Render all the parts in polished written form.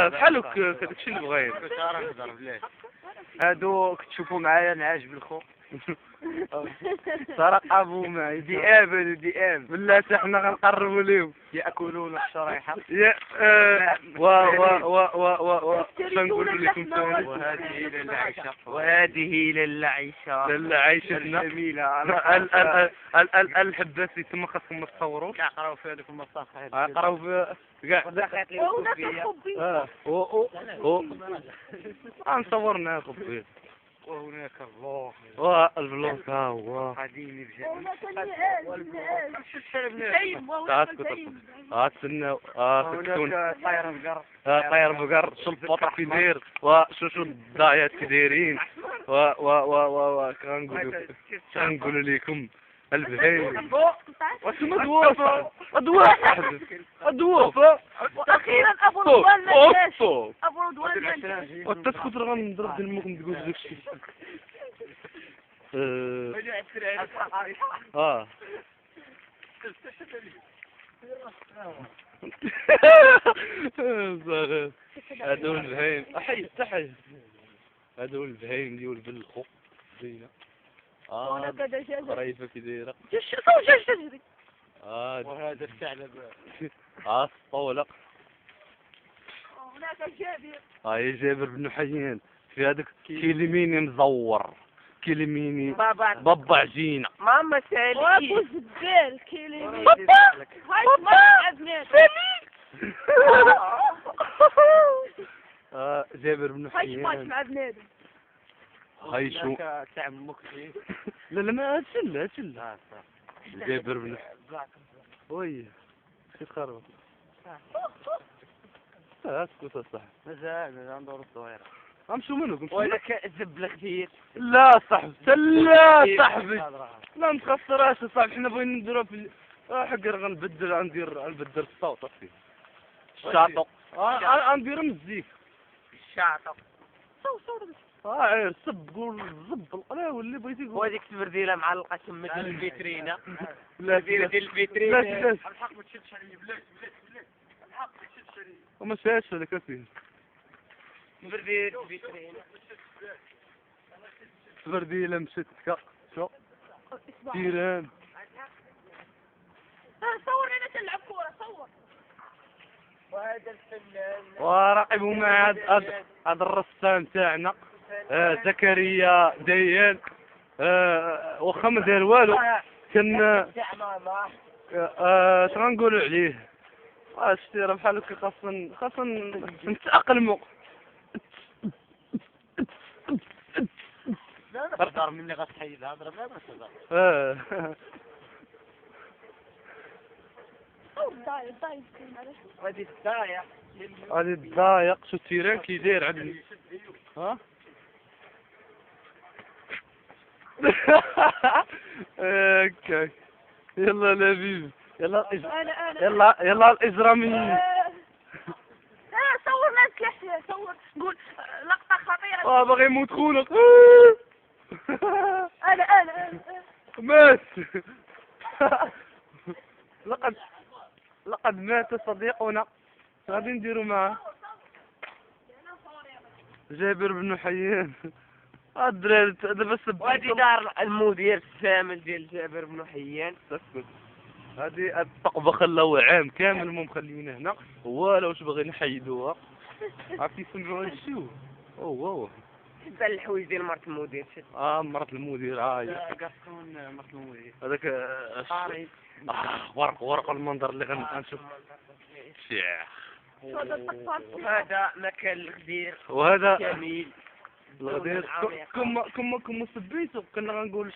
بحالك داكشي اللي بغيت. هادو كتشوفوا معايا نعاج بالخو. ترقبوا معي ذئاب بالله حتى حنا غنقربوا ليهم يأكلون الشريحة. يا شنقول لكم ثاني. وهذه للعيشة عيشتنا الجميلة. الحباسي تما خاصكم ما تصوروش. كيعقراو في هذوك المصاص. قراو في كاع نصورنا خبيط. وهناك الله الفلوس ها هو قديم تسناو هناك طير بقر. طاير بقر شو البطر كي داير وشو الضايات كي دايرين كنقولوا لكم البهايم واش ما دواء اخيرا ابو رضوان ما جاش وتسكت راه غنضرب دمكم تقول داكشي هادو البهايم تحي هادو البهايم ديال بالخو زينه قريفه كي دايره تجري وهذا الثعلب الطولة هناك جابر هاي جابر بن حيان في هذاك كيلميني مزور كيلميني بابا عجينة ماما سالي وابو زبال كيليمي بابا هاي مع بنات جابر بن هاي ماش حيان مع بنات هاي شو تعمل مكسي. لا ما هاتشل جابر بن وي شي تخرب اسكت صح مازال ندور الصغيرة. امشوا منو ولك زب الخدير. لا صاحبي لا صاحبي لا متخسراش صاحبي حنا بغينا نديرو في حقر غنبدل الصوت فيه الشاطو غندير مزيك الشاطو. عير سب قول زب القناة واللي بغيتي قول. وهذيك التبرديلة معلقة تما ديال الفيترينا. لا ديال الفيترينا. الحق ما تشدش عليا بلاش الحق ما تشدش عليا. وما شاهدش هذاك فيه. تبرديلة الفيترينا. تبرديلة مشات شو تيران. صور انا تلعب كورة صور. وهذا الفنان. وراقبوا مع هذا الرسام تاعنا زكريا ديان واخا ما دار والو كان اش غنقولوا عليه شتي راه بحال هكا خاصنا نتأقلموا. ضرب مني غتحيدها ضرب لا ما غادي تضايق. غادي تضايق شو التيران كي داير عندي ها هكاك يلا لبيب يلا الإجراميين صور ناس كيحيى صور قول لقطة خطيرة. باغي يموت خونا. انا مات. لقد مات صديقنا. غادي نديرو معاه جابر بن حيان. الدراري دابا سب. وهادي دار المدير الشامل ديال جابر بن حيان. اسكت هادي الطقبة خلاوها عام كامل ما مخليين هنا ولا واش باغي نحيدوها. عرفتي يسمعوا هادشي هو حتى الحوايج ديال مرت المدير. مرت المدير كاسكون مرت المدير هذاك ورق المنظر اللي غنشوف شيخ. وهذا مكان الغدير وهذا جميل الغدير كم سبيتو كنا غنقول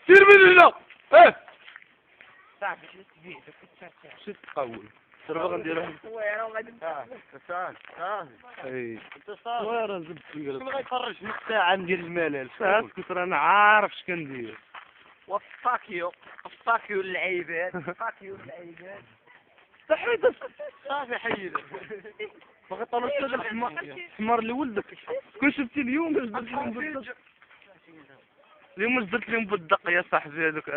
سير من هنا صافي شنو تقول دابا غنديرها صويره وغادي اي صويره زبط شنو غيفرج نص ساعه ندير الملل. اسكت راه انا عارف اش كندير. وفاكيو للعيبات. فاكيو للعيبات. صحيت صافي حيد. باغي طلع الشجر الحمار اللي ولدك كون شفتي اليوم جبت لهم بالدق يا صاحبي هذوك